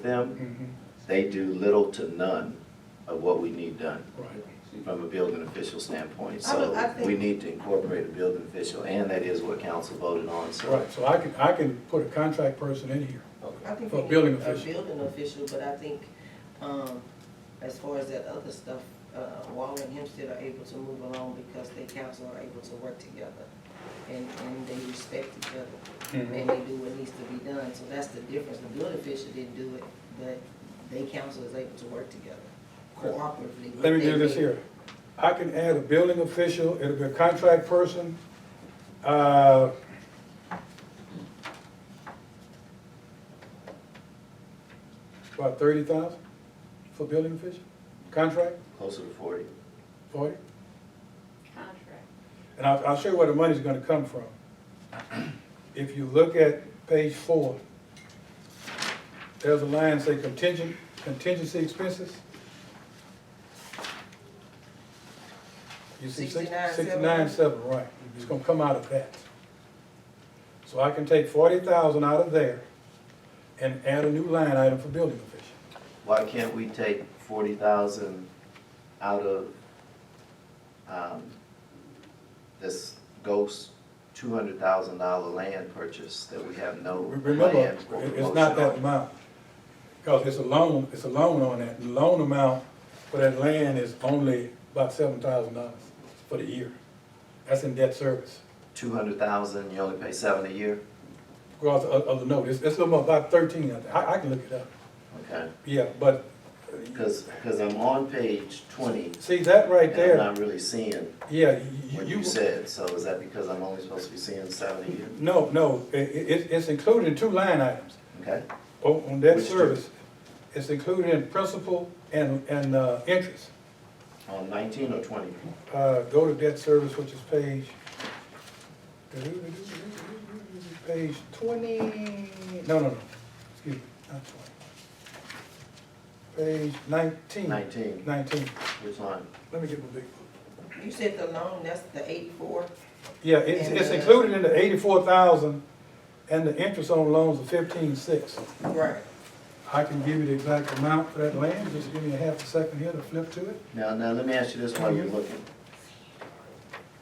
them, they do little to none of what we need done Right. from a building official standpoint. I would- I So think- we need to incorporate a building official, and that is what council voted on, so. Right, so I can put a contract person in here. I think For a we building need official. A building official, but I think, as far as that other stuff, Waller and Hempstead are able to move along because they council are able to work together. And they respect each other, Mhm. and they do what needs to be done, so that's the difference. The building official didn't do it, but they council is able to work together cooperatively. Let me do this here. I can add a building official, it'll be a contract person. About 30,000 for building official, contract, Closer to 40. 40. Contract. And I'll show you where the money's gonna come from. If you look at page 4, there's a line say contingency expenses. You see 69,700? 69,700, right. It's gonna come out of that. So I can take 40,000 out of there and add a new line item for building official. Why can't we take 40,000 out of this ghost $200,000 land purchase that we have no Remember, plan for it's promotion not that on? amount, because it's a loan on that. The loan amount for that land is only about $7,000 for the year. That's in debt service. 200,000, you only pay 7 a year? Because of the note, it's a little more, about 13, I think. I can look it up. Okay, Yeah, but, because I'm on page 20, see, that right and I'm there, not really seeing yeah, what you said, so is that because I'm only supposed to be seeing 7 a year? no, it's included in two line items. Okay, On debt Which two? service, it's included in principal and interest. on 19 or 20? Go to debt service, which is page 20, no, excuse me, not 20. Page 19. 19, 19. which line? Let me get my big book. You said the loan, that's the 84? Yeah, it's included in the 84,000, and the interest on loans of 15,600. Right. I can give you the exact amount for that land, just give me a half a second here to flip to it. Now let me ask you this while you're looking.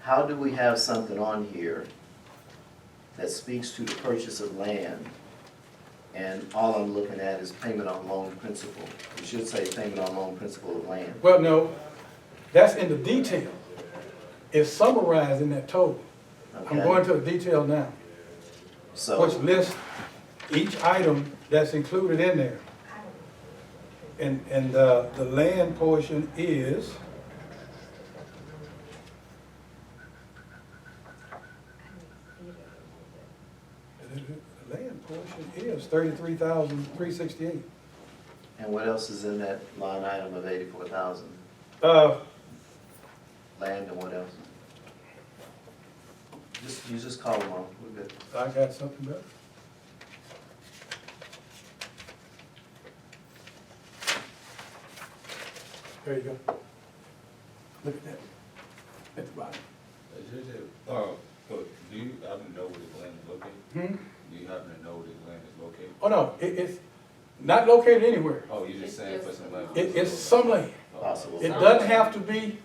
How do we have something on here that speaks to the purchase of land, and all I'm looking at is payment on loan principal? You should say payment on loan principal of land. Well, no, that's in the detail. It's summarized in that total. I'm Okay? going to the detail now, which So, lists each item that's included in there. And the land portion is, the land portion is 33,368. and what else is in that line item of 84,000? Land and what else? You just call them all, we're good. I got something better. There you go. Look at that, at the bottom. But do you happen to know where this land is located? Hmm? Do you happen to know where this land is located? Oh, no, it's not located anywhere. Oh, you're just saying for some land? It's some land. Possible. It doesn't have to be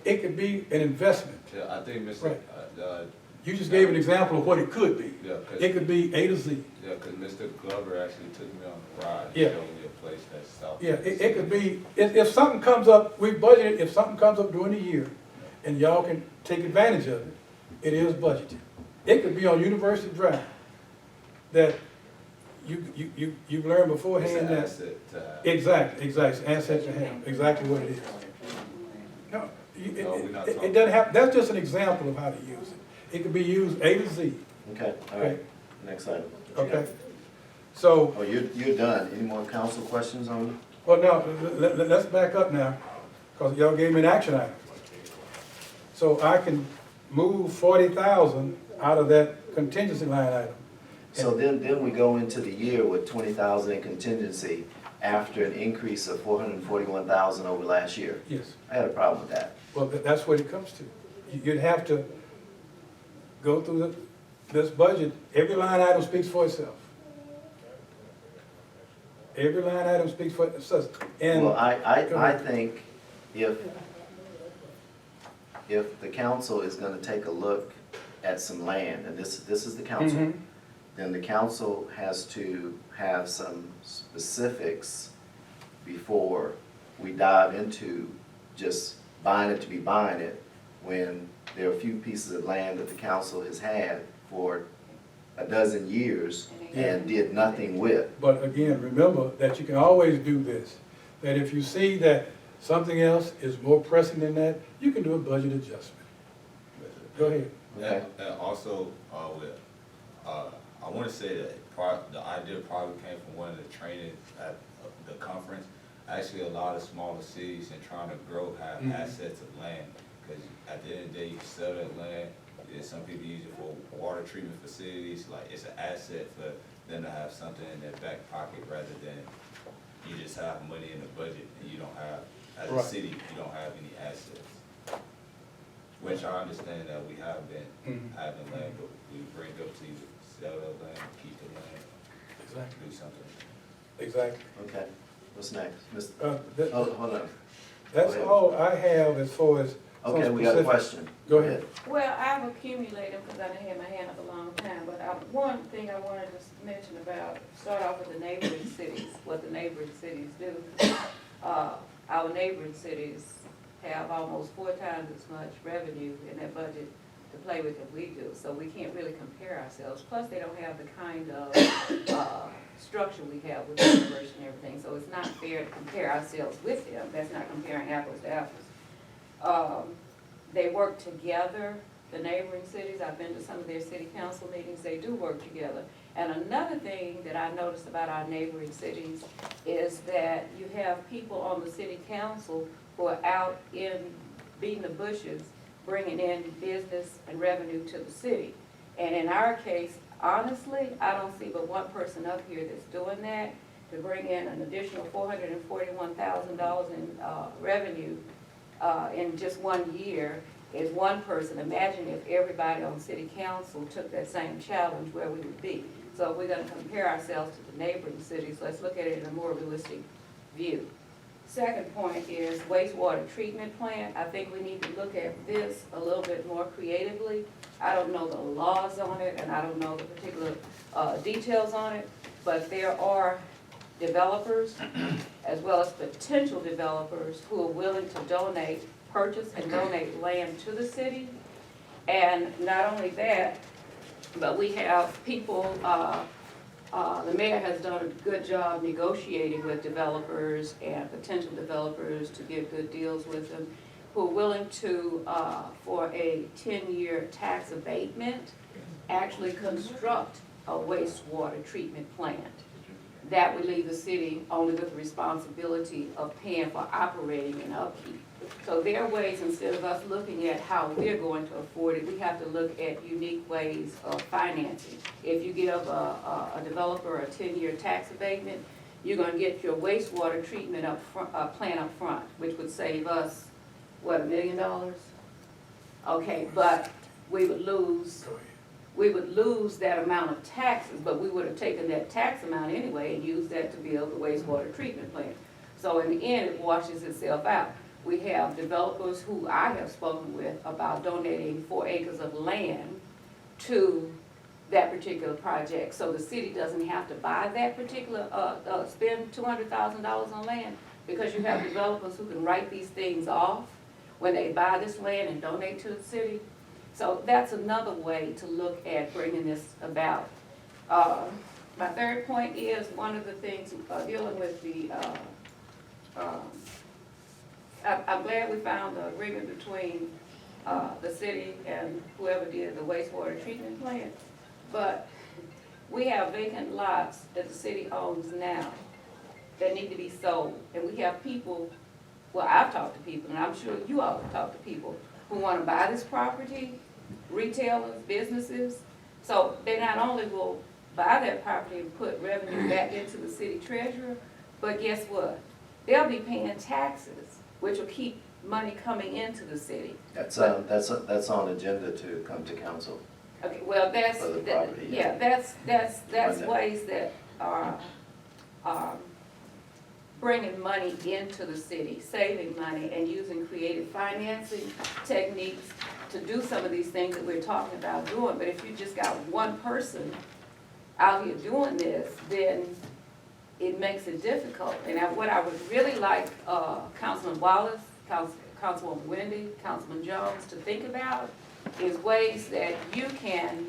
it could be an investment. Yeah, I think Mr. Right. Uh, You just gave an example of what it could be. yeah, It could be A to Z. yeah, 'cause Mr. Glover actually took me on a ride. He Yeah. showed me a place that's south. Yeah, it could be, if something comes up, we budgeted, if something comes up during the year, and y'all can take advantage of it, it is budgeted. It could be on University Drive, that you've learned It's beforehand an that. asset to have. Exactly, asset to have, exactly what it is. No, No, we're not it talking- doesn't have, that's just an example of how to use it. It could be used A to Z, Okay, all right, next item. What you got? okay? So, Oh, you're done. Any more council questions on? well, now, let's back up now, because y'all gave me an action item. So I can move 40,000 out of that contingency line item. So then we go into the year with 20,000 in contingency after an increase of 441,000 over last year. Yes, I had a problem with that. well, that's what it comes to. You'd have to go through this budget, every line item speaks for itself. Every line item speaks for itself. And Well, Go I ahead. think if the council is gonna take a look at some land, and this is the council, Mhm. then the council has to have some specifics before we dive into just buying it to be buying it, when there are a few pieces of land that the council has had for a dozen years and did nothing with. But again, remember that you can always do this, that if you see that something else is more pressing than that, you can do a budget adjustment. Go ahead. Okay. And also, I wanna say that the idea probably came from one of the trainings at the conference. Actually, a lot of smaller cities and trying to grow have Mhm. assets of land, cause at the end of the day, you can sell that land. There's some people use it for water treatment facilities, like it's an asset for them to have something in their back pocket rather than you just have money in the budget and you don't have, as a Right. city, you don't have any assets. Which I understand that we have been Mhm. having land, but we bring up to either sell that land, keep the land, Exactly. do something. Exactly. Okay, what's next? Mr. That- Oh, hold on. That's Go ahead. all I have as far as some Okay, we got a specific- question. Go ahead. Well, I've accumulated, because I didn't have my hand up a long time, but one thing I wanted to mention about, start off with the neighboring cities, what the neighboring cities do. Our neighboring cities have almost 4 times as much revenue in their budget to play with that we do, so we can't really compare ourselves. Plus, they don't have the kind of structure we have with the university and everything, so it's not fair to compare ourselves with them. That's not comparing apples to apples. They work together, the neighboring cities. I've been to some of their city council meetings. They do work together. And another thing that I noticed about our neighboring cities is that you have people on the city council who are out in beating the bushes, bringing in business and revenue to the city. And in our case, honestly, I don't see but one person up here that's doing that, to bring in an additional $441,000 in revenue in just 1 year is one person. Imagine if everybody on city council took that same challenge, where we would be. So if we're gonna compare ourselves to the neighboring cities, let's look at it in a more realistic view. Second point is wastewater treatment plant. I think we need to look at this a little bit more creatively. I don't know the laws on it, and I don't know the particular details on it, but there are developers, as well as potential developers, who are willing to purchase and donate land to the city. And not only that, but we have people, the mayor has done a good job negotiating with developers and potential developers to get good deals with them, who are willing to, for a 10-year tax abatement, actually construct a wastewater treatment plant. That would leave the city only with the responsibility of paying for operating and upkeep. So there are ways, instead of us looking at how we're going to afford it, we have to look at unique ways of financing. If you give a developer a 10-year tax abatement, you're gonna get your wastewater treatment plant up front, which would save us, what, $1 million? Okay, but we would lose Go ahead. we would lose that amount of taxes, but we would have taken that tax amount anyway and used that to build the wastewater treatment plant. So in the end, it washes itself out. We have developers who I have spoken with about donating 4 acres of land to that particular project. So the city doesn't have to buy that particular, spend $200,000 on land, because you have developers who can write these things off when they buy this land and donate to the city. So that's another way to look at bringing this about. My third point is, one of the things dealing with the, I'm glad we found the agreement between the city and whoever did the wastewater treatment plant, but we have vacant lots that the city owns now that need to be sold. And we have people, well, I've talked to people, and I'm sure you all have talked to people, who want to buy this property, retailers, businesses. So they not only will buy that property and put revenue back into the city treasurer, but guess what? They'll be paying taxes, which will keep money coming into the city. That's on agenda to come to council. Okay, well, that's, For the property, yeah. yeah, that's Monday. ways that are bringing money into the city, saving money and using creative financing techniques to do some of these things that we're talking about doing. But if you just got one person out here doing this, then it makes it difficult. And what I would really like Councilman Wallace, Councilwoman Wendy, Councilman Jones to think about is ways that you can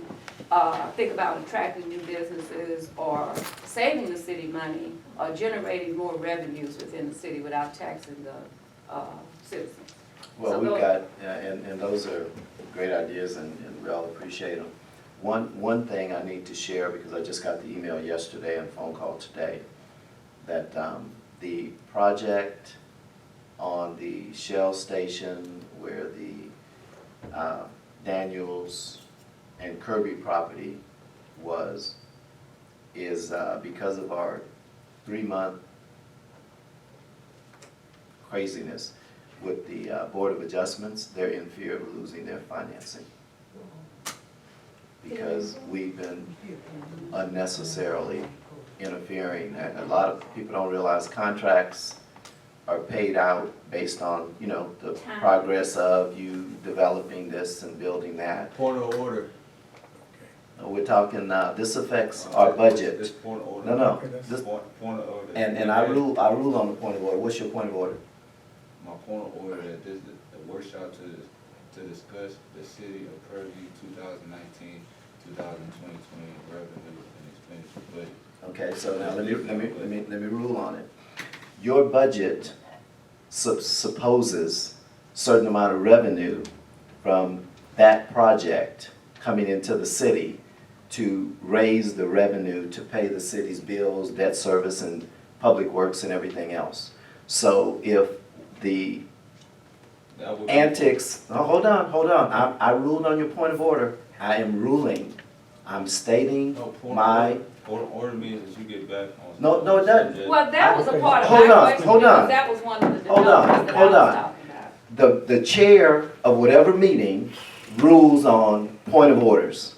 think about attracting new businesses or saving the city money or generating more revenues within the city without taxing the citizens. Well, So we've those- got, and those are great ideas, and we all appreciate them. One thing I need to share, because I just got the email yesterday and phone call today, that the project on the Shell station where the Daniels and Kirby property is because of our 3-month craziness with the Board of Adjustments, they're in fear of losing their financing. Because we've been unnecessarily interfering. And a lot of people don't realize contracts are paid out based on, you know, the Time. progress of you developing this and building that. Point of order. We're talking, this affects our This budget. point of order. No, no, Okay, that's- this, Point of order. and I rule on the point of order. What's your point of order? My point of order that this is the workshop to discuss the city of Purview 2019, 2020 revenue and expenditure budget. Okay, so now let me rule on it. Your budget supposes certain amount of revenue from that project coming into the city to raise the revenue to pay the city's bills, debt service, and public works and everything else. So if the That would be- antics, oh, hold on, I ruled on your point of order. I am ruling, I'm stating No, point of my, order means that you get back on. No, it doesn't. Well, that was a part of Hold my on, question, hold on. because that was one of the Hold on, developments that I hold was on. talking about. the chair of whatever meeting rules on point of orders.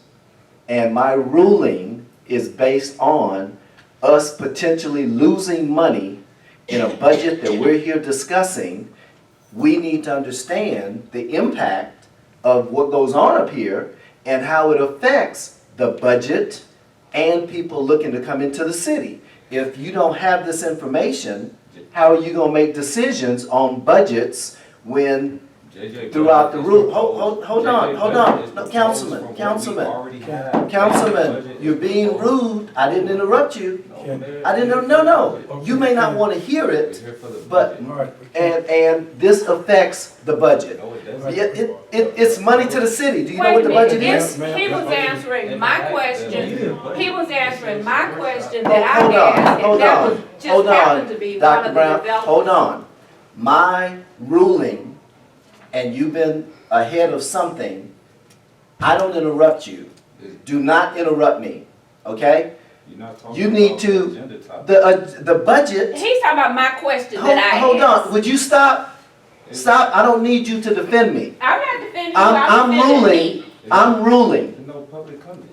And my ruling is based on us potentially losing money in a budget that we're here discussing. We need to understand the impact of what goes on up here and how it affects the budget and people looking to come into the city. If you don't have this information, how are you gonna make decisions on budgets when JJ throughout the budget rule? is Hold proposed- on, JJ hold budget on. is No, proposed Councilman, from what we Councilman. already have. Councilman, Budget you're is being proposed. rude. I didn't interrupt you. No, man. I didn't, no. You may not wanna hear We're it, here for the but- budget. All right. and this affects the budget. No, it doesn't. It's money to the city. Do you know Wait what a the minute, budget is? Ma'am, he was ma'am. answering my question, he was answering my question that I Hold on, asked, hold and that on, was, just hold happened to on, be one Dr. of the Brown, developments. hold on. My ruling, and you've been ahead of something, I don't interrupt you. Do not interrupt me, okay? You're not talking You need about to- the agenda topic. The budget, He's talking about my question that I asked. hold on, would you stop? Stop, I don't need you to defend me. I'm not defending you, I'm I'm defending ruling, me. I'm ruling. There's no public comments.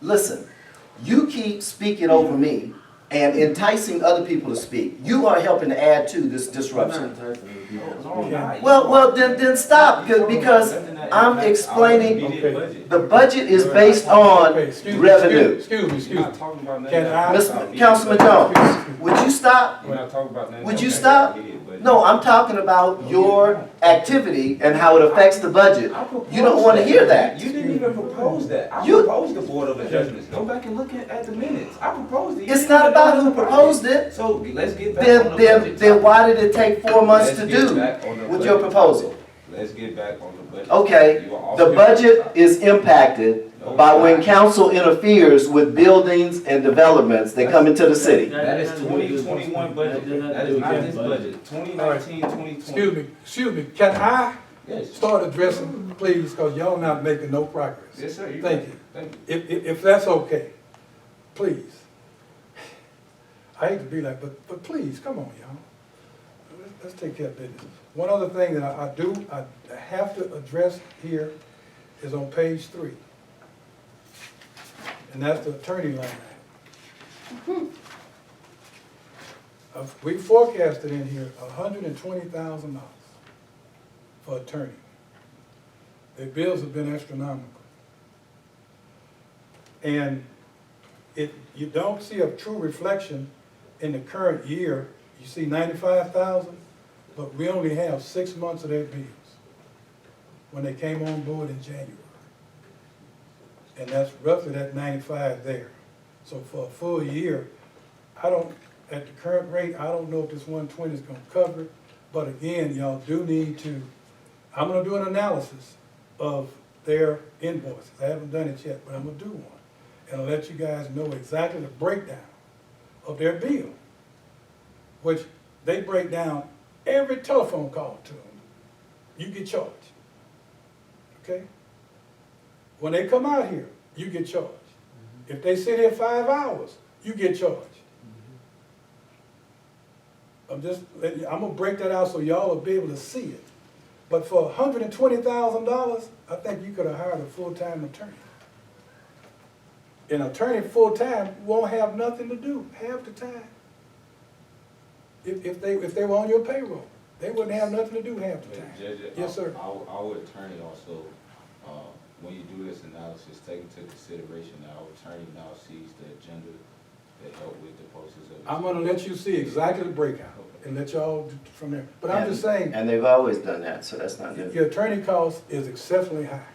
Listen, you keep speaking over me and enticing other people to speak. You are helping to add to this disruption. Well, then stop, because I'm explaining, the budget is based on Okay, excuse me, revenue. Excuse me, excuse You're me. not talking about nothing. Can I- that's Mr. immediate Councilman budget. Jones, would you stop? We're not talking about nothing. Would you that's stop? immediate budget. No, I'm talking about your activity and how it affects the budget. I proposed You don't want to hear that. You didn't even propose that. I You- proposed the Board of Adjustments. Go back and look at the minutes. I proposed it. You It's didn't not even about know who about proposed it. it. So let's get back on the Then budget. why did it take 4 months Let's to get do back on the with your budget. proposal? Let's get back on the budget. Okay, You are off the schedule. budget is impacted by when council interferes with buildings and developments that come into the city. That is 2021 budget. That is not this budget. 2019, 2020. Excuse me, can I Yes. start addressing, please, because y'all not making no progress? Yes, sir. Thank you. Thank you. If that's okay, please. I hate to be like, but please, come on, y'all. Let's take care of business. One other thing that I have to address here is on page 3. And that's the attorney line. We forecasted in here $120,000 for attorney. Their bills have been astronomical. And you don't see a true reflection in the current year. You see 95,000, but we only have 6 months of their bills when they came on board in January. And that's roughly that 95 there. So for a full year, at the current rate, I don't know if this 120 is gonna cover it, but again, y'all do need to, I'm gonna do an analysis of their invoices. I haven't done it yet, but I'm gonna do one. And I'll let you guys know exactly the breakdown of their bill, which they break down every telephone call to them. You get charged, okay? When they come out here, you get charged. If they sit here 5 hours, you get charged. I'm gonna break that out so y'all will be able to see it. But for $120,000, I think you could have hired a full-time attorney. An attorney full-time won't have nothing to do half the time. If they were on your payroll, they wouldn't have nothing to do half the time. Judge, Yes, sir. Our attorney also, when you do this analysis, take into consideration that our attorney now sees the agenda to help with the process of. I'm gonna let you see exactly the breakout and let y'all do from there. But I'm just saying, And they've always done that, so that's not new. your attorney cost is exceptionally high.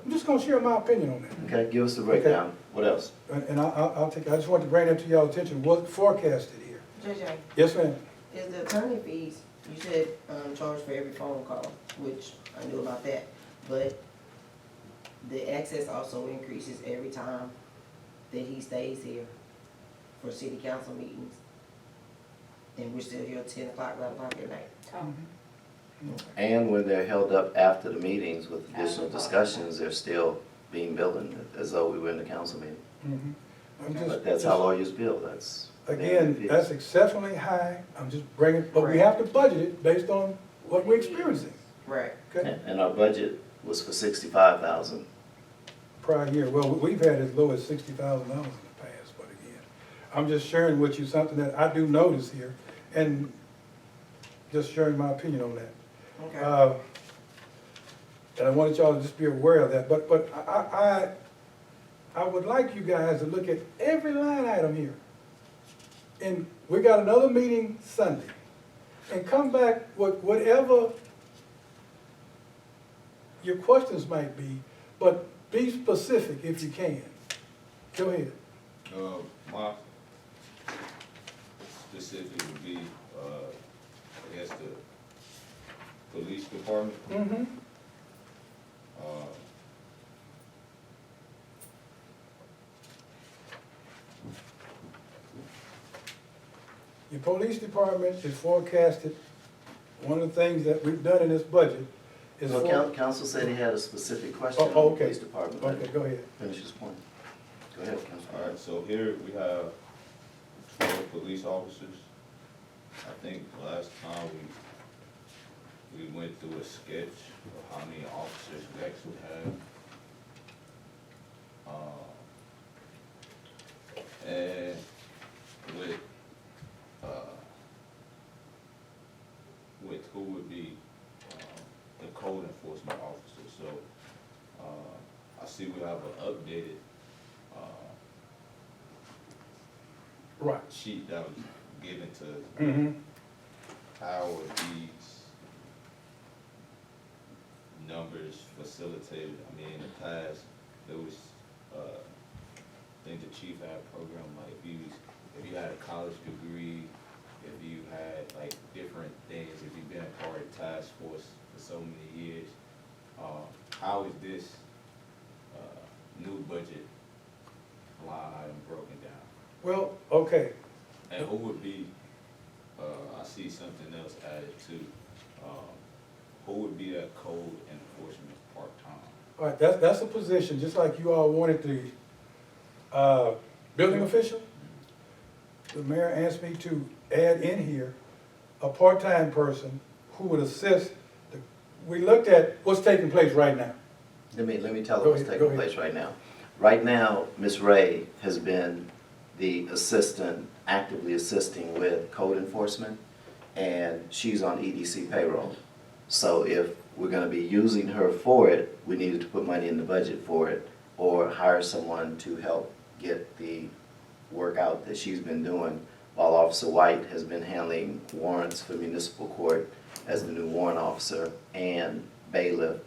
I'm just gonna share my opinion on that. Okay, give us the breakdown. What else? And I'll take, I just want to bring that to y'all's attention, what's forecasted here. JJ, Yes, ma'am. is the attorney fees, you said, charged for every phone call, which I knew about that, but the access also increases every time that he stays here for city council meetings. And we're still here at 10 o'clock, 11 o'clock at night. And when they're held up after the meetings with additional discussions, they're still being billed as though we were in the council meeting. Mhm. I'm just- But that's how lawyers bill, that's. Again, that's exceptionally high, I'm just bringing, but we have to budget it based on what we're experiencing, Right. okay? And our budget was for 65,000. Prior year, well, we've had as low as $60,000 in the past, but again, I'm just sharing with you something that I do notice here, and just sharing my opinion on that. Okay. And I wanted y'all to just be aware of that, but I would like you guys to look at every line item here. And we got another meeting Sunday, and come back with whatever your questions might be, but be specific if you can. Go ahead. My specific would be, I guess the police department. Mm-hmm. Your police department is forecasted, one of the things that we've done in this budget is. Well, council said he had a specific question on Oh, the okay. police department. Okay, go ahead. Finish his point. Go ahead, Councilman. All right, so here we have 12 police officers. I think last time we went through a sketch of how many officers we actually have. And with who would be the code enforcement officer. So I see we have an updated Right. sheet that was given to us. Mm-hmm. How are these numbers facilitated? I mean, in the past, there was, I think the chief had a program, like, if you had a college degree, if you had, like, different things, if you've been a part of task force for so many years, how is this, new budget line item broken down? Well, okay, And who would be, I see something else added too, who would be that code enforcement part-time? all right, that's a position, just like you all wanted the, building official. The mayor asked me to add in here a part-time person who would assist. We looked at what's taking place right now. Let me tell Go her what's ahead, taking go ahead. place right now. Right now, Ms. Ray has been the assistant actively assisting with code enforcement, and she's on EDC payroll. So if we're gonna be using her for it, we needed to put money in the budget for it, or hire someone to help get the work out that she's been doing, while Officer White has been handling warrants for municipal court as the new warrant officer and bailiff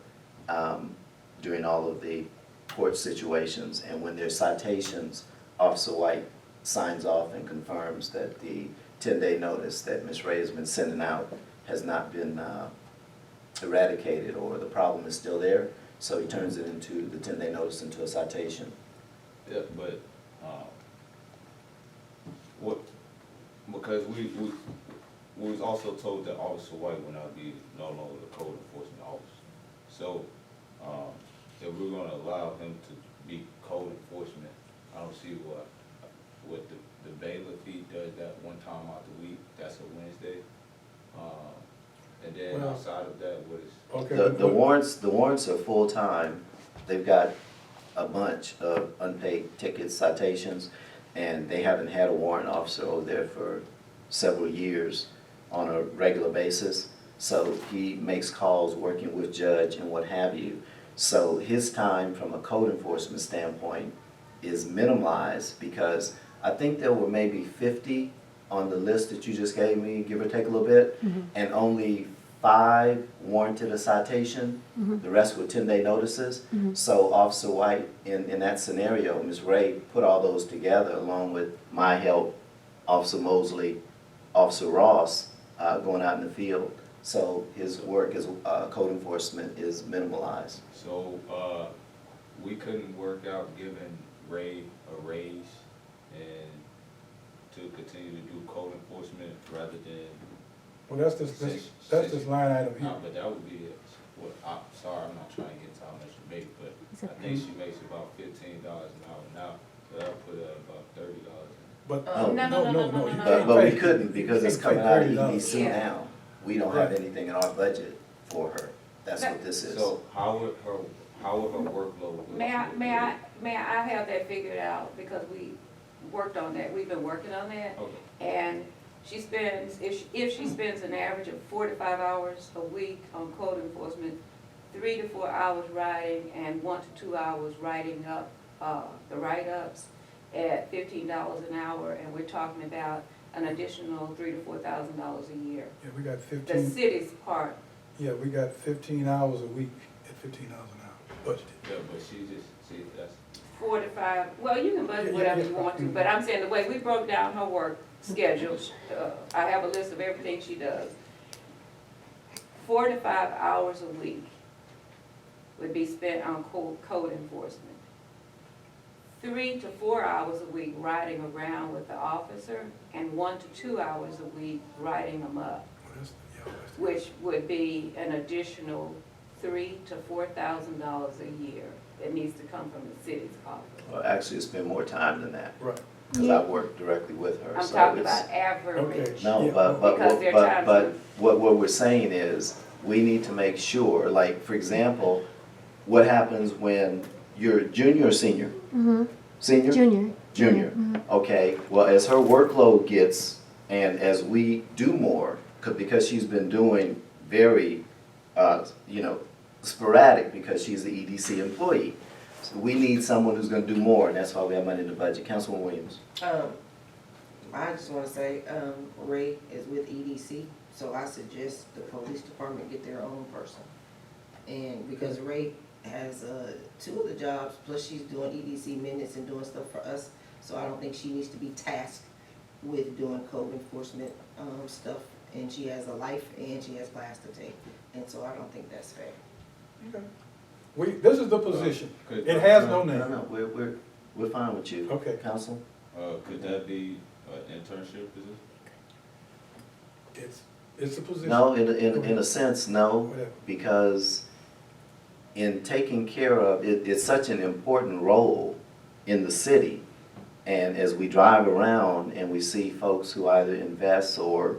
during all of the court situations. And when there's citations, Officer White signs off and confirms that the 10-day notice that Ms. Ray has been sending out has not been eradicated, or the problem is still there. So he turns it into, the 10-day notice into a citation. Yeah, but, what, because we was also told that Officer White will not be no longer the code enforcement officer. So, if we're gonna allow him to be code enforcement, I don't see what the bailiff, he does that one time out the week, that's a Wednesday. And then Well, outside of that, what is? Okay. The warrants are full-time. They've got a bunch of unpaid tickets, citations, and they haven't had a warrant officer over there for several years on a regular basis. So he makes calls working with judge and what have you. So his time from a code enforcement standpoint is minimalized, because I think there were maybe 50 on the list that you just gave me, give or take a little bit, and only 5 warranted a citation. The rest were 10-day notices. So Officer White, in that scenario, Ms. Ray put all those together along with my help, Officer Mosley, Officer Ross, going out in the field. So his work as code enforcement is minimalized. So, we couldn't work out giving Ray a raise and to continue to do code enforcement rather than, Well, that's this line item here. but that would be, well, I'm sorry, I'm not trying to get to how much you make, but I think she makes about $15 an hour now, so that'll put her at about $30. But, Oh. no, you no. can't But we pay- couldn't, because you it's can't coming pay out of $30. EDC Yeah. now. We don't have Right. anything in our budget for her. That's what this is. So how would her workload? May I have that figured out, because we worked on that, we've been working on that. Okay, And she spends, if she spends an average of 4 to 5 hours a week on code enforcement, 3 to 4 hours writing, and 1 to 2 hours writing up, the write-ups at $15 an hour, and we're talking about an additional $3,000 to $4,000 a year. Yeah, we got The 15, city's part, yeah, we got 15 hours a week at $15 an hour budgeted. yeah, but she just, see, that's, 4 to 5, well, you can budget whatever you want to, but I'm saying the way we broke down her work schedule, I have a list of everything she does. 4 to 5 hours a week would be spent on code enforcement. 3 to 4 hours a week riding around with the officer, and 1 to 2 hours a week riding them up, Well, that's- which would be an additional $3,000 to $4,000 a year that needs to come from the city's office. Well, actually, it's been more time than that, Right, because I work directly with her. I'm so talking it's- about average. okay. No, Yeah. Because there are times but what we're saying is, we need to make sure, like, for example, what happens when you're junior or senior? Senior? Junior. Junior. Okay, well, as her workload gets, and as we do more, because she's been doing very, sporadic, because she's the EDC employee. So we need someone who's gonna do more, and that's why we have money in the budget. Councilwoman Williams? I just wanna say, Ray is with EDC, so I suggest the police department get their own person. And because Ray has, 2 of the jobs, plus she's doing EDC minutes and doing stuff for us, so I don't think she needs to be tasked with doing code enforcement, stuff. And she has a life and she has class to take, and so I don't think that's fair. Okay. This is the position. Could- It has no name. No, we're fine with you. Okay. Council? could that be an internship position? It's a position. No, in a sense, no, Whatever. because in taking care of, it's such an important role in the city. And as we drive around and we see folks who either invest or,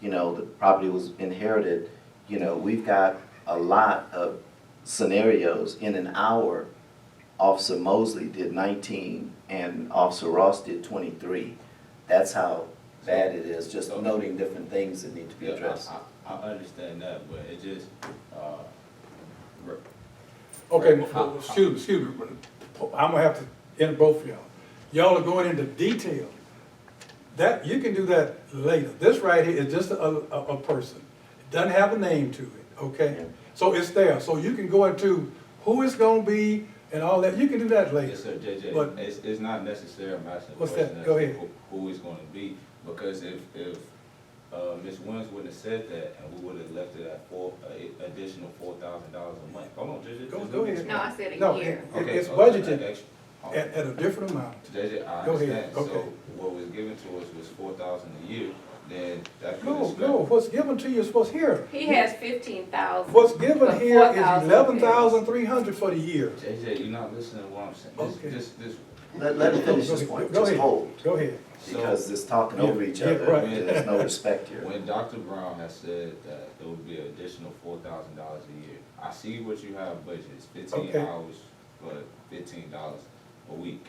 the property was inherited, we've got a lot of scenarios. In an hour, Officer Mosley did 19 and Officer Ross did 23. That's how bad it is, just noting different things that need to be Yeah, addressed. I understand that, but it just, re- Okay, excuse me, I'm gonna have to interrupt both of y'all. Y'all are going into detail. That, you can do that later. This right here is just a person. It doesn't have a name to it, okay? Yeah. So it's there, so you can go into who it's gonna be and all that, you can do that later. yes, sir, JJ, But- it's not necessary, I'm asking a What's question that? as Go to ahead. who it's gonna be, because if, Ms. Williams wouldn't have said that, and we would've left it at additional $4,000 a month. Hold on, JJ. Go just let me ahead. No, I said No, a year. Okay, it's okay, budgeted extra- at a different amount. JJ, I Go ahead, understand, so okay. what was given to us was 4,000 a year, then that could No, have no, what's given to you is what's here. He has 15,000. What's given but here is 4,000 $11,300 for the year. JJ, you're not listening to what I'm saying. Okay. This, Let him finish this point, Go just ahead. hold, Go ahead. because it's talking Yeah, over each yeah, other, right. and there's no respect here. when Dr. Brown has said that there would be an additional $4,000 a year, I see what you have budgeted, it's 15 Okay. hours for $15 a week.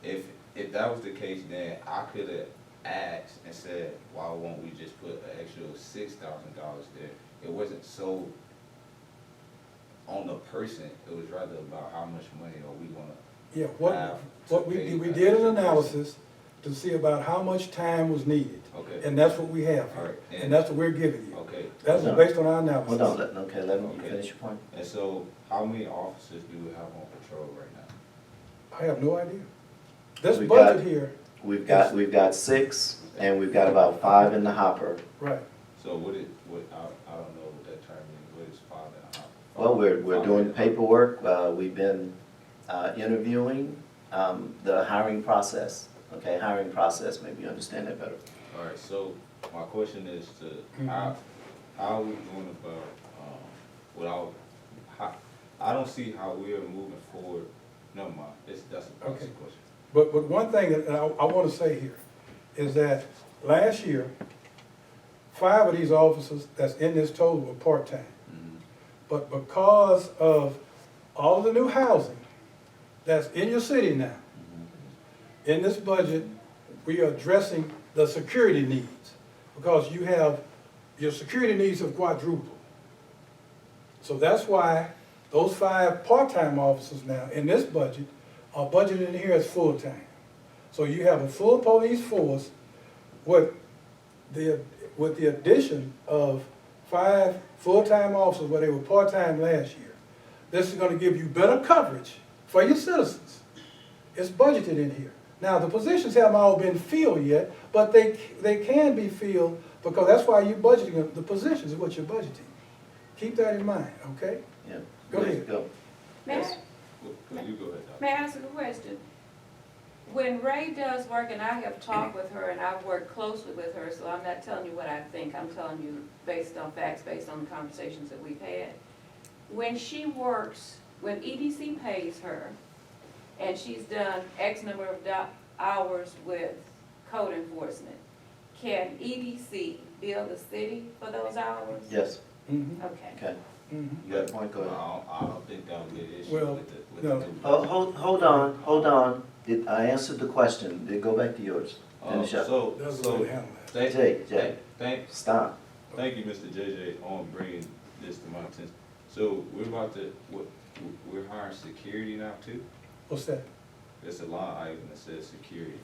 If that was the case, then I could have asked and said, why won't we just put an extra $6,000 there? It wasn't so on the person, it was rather about how much money are we gonna Yeah, have what to we pay did, we that did an extra person. analysis to see about how much time was needed. Okay, And that's what we have All here, right, and that's what we're giving you. okay. That's Hold on. based on our analysis. Hold on, let him Okay. finish your point. And so, how many officers do we have on patrol right now? I have no idea. This We budget got- here, We've got 6, and we've got about 5 in the hopper. right, So I don't know what that term means, what is 5.5? Well, we're Five doing and a half. paperwork, we've been interviewing, the hiring process, okay, hiring process, maybe you understand that better. All right, so my question is to, Mm-hmm. how are we going about, I don't see how we are moving forward, never mind, that's a policy Okay. question. but one thing that I wanna say here is that last year, 5 of these officers that's in this total were part-time. Mhm. But because of all the new housing that's in your city now, in this budget, we are addressing the security needs, because your security needs have quadrupled. So that's why those 5 part-time officers now in this budget are budgeted in here as full-time. So you have a full police force with the addition of 5 full-time officers where they were part-time last year. This is gonna give you better coverage for your citizens. It's budgeted in here. Now, the positions haven't all been filled yet, but they can be filled, because that's why you're budgeting, the positions is what you're budgeting. Keep that in mind, okay? Yeah. Go ahead. Go. May Yes. I, You go ahead, Doc. may I ask a question? When Ray does work, and I have talked with her, and I've worked closely with her, so I'm not telling you what I think, I'm telling you based on facts, based on the conversations that we've had. When she works, when EDC pays her, and she's done X number of hours with code enforcement, can EDC bill the city for those hours? Yes, Mm-hmm, Okay. okay, mm-hmm. you got a point, go ahead. I don't think that would be an issue Well, with no. the new. Hold on, I answered the question, then go back to yours, finish up. That's the way to handle that. Thank Stop. you, Mr. JJ, on bringing this to my attention. So we're hiring security now too? What's that? There's a line item that says security.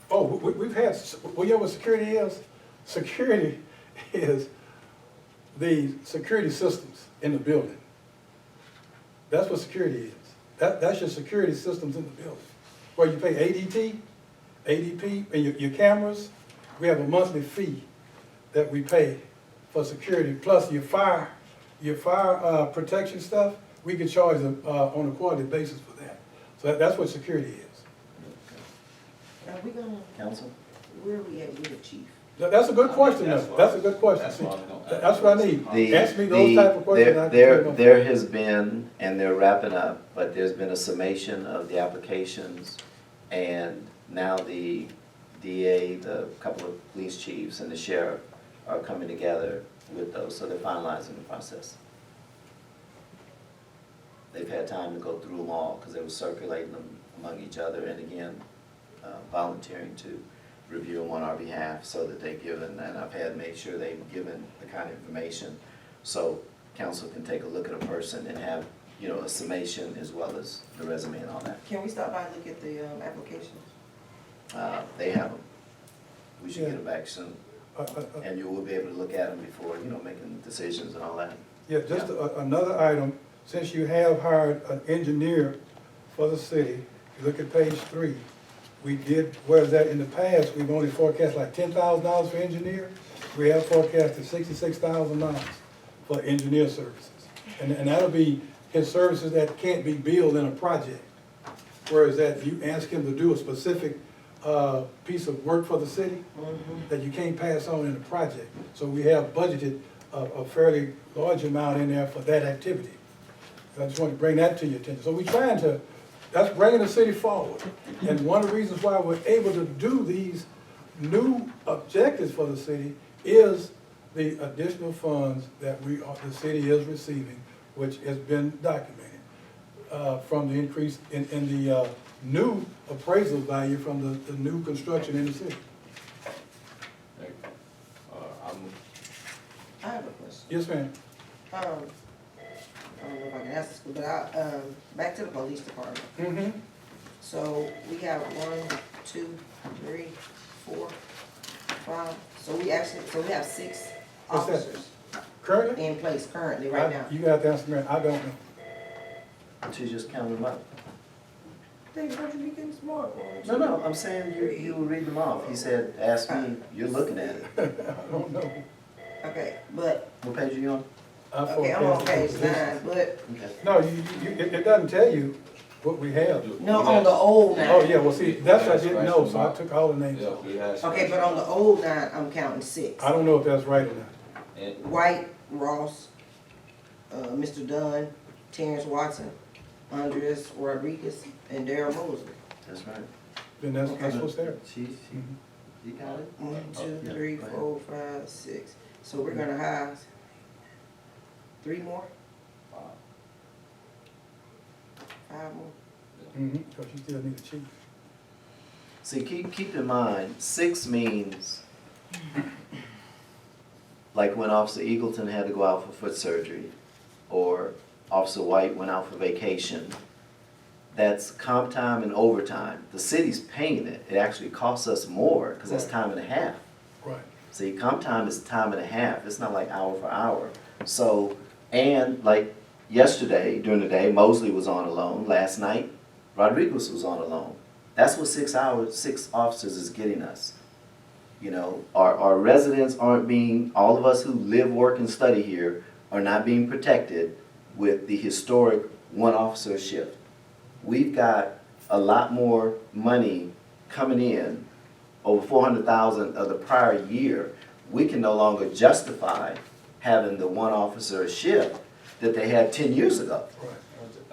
Oh, we've had, well, you know what security is? Security is the security systems in the building. That's what security is. That's your security systems in the building. Where you pay ADP, and your cameras, we have a monthly fee that we pay for security, plus your fire protection stuff, we can charge them, on a quarterly basis for that. So that's what security is. Are we gonna, Counsel? where are we at with the chief? That's a good question, That's though. what- That's a good question. that's what I was gonna ask. That's what I need. The- Ask me those type of questions. I can tell you. There has been, and they're wrapping up, but there's been a summation of the applications, and now the DA, the couple of police chiefs, and the sheriff are coming together with those, so they're finalizing the process. They've had time to go through them all, because they were circulating them among each other, and again, volunteering too. review them on our behalf so that they've given, and I've had made sure they've given the kind of information so council can take a look at a person and have, you know, a summation as well as the resume and all that. Can we stop by and look at the, applications? They have them. We should Yeah. get them back soon. Uh, And you will be able to look at them before, you know, making decisions and all that. Yeah, just another item, since you have hired an engineer for the city, you look at page 3, we did, whereas that in the past, we've only forecast like $10,000 for engineer, we have forecasted $66,000 for engineer services. And that'll be his services that can't be billed in a project. Whereas that you ask him to do a specific piece of work for the city that you can't pass on in a project. So we have budgeted a fairly large amount in there for that activity. I just want to bring that to your attention. So we're trying to, that's bringing the city forward. And one of the reasons why we're able to do these new objectives for the city is the additional funds that the city is receiving, which has been documented from the increase in the new appraisal value from the new construction in the city. I have a question. Yes, ma'am. I don't know if I can ask this, but back to the police department. Mm-hmm. So we have 1, 2, 3, 4, 5, so we have 6 What's that? officers Currently? in place currently, right now. You got to answer me, I don't know. She just counted them up. David, don't you be getting smart, boy. No, I'm saying you were reading them off. He said, ask me, you're looking at it. I don't know. Okay, but, What page are you on? okay, I'm on page 9, but, Okay. No, it doesn't tell you what we have. no, on the old 9. Oh, yeah, well, see, that's what I didn't know, so I took all the names Yeah, off. we had. Okay, but on the old 9, I'm counting 6. I don't know if that's right or not. And White, Ross, Mr. Dunn, Terrence Watson, Andres Rodriguez, and Darryl Mosley. That's right. Then that's what's there. She, you got it? 1, 2, Yeah, 3, go ahead. 4, 5, 6. So we're gonna hire 3 more? 5 more? Mm-hmm, because you still need a chief. See, keep in mind, 6 means, like when Officer Eagleton had to go out for foot surgery, or Officer White went out for vacation, that's comp time and overtime. The city's paying it. It actually costs us more, because that's time and a half. Right. See, comp time is time and a half, it's not like hour for hour. So, and like yesterday, during the day, Mosley was on alone. Last night, Rodriguez was on alone. That's what 6 officers is getting us. You know, our residents aren't being, all of us who live, work, and study here are not being protected with the historic 1 officer shift. We've got a lot more money coming in, over 400,000 of the prior year. We can no longer justify having the 1 officer shift that they had 10 years ago. Right.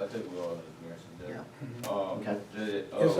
I think we're all in agreement Yeah. there. Okay. Yes, sir.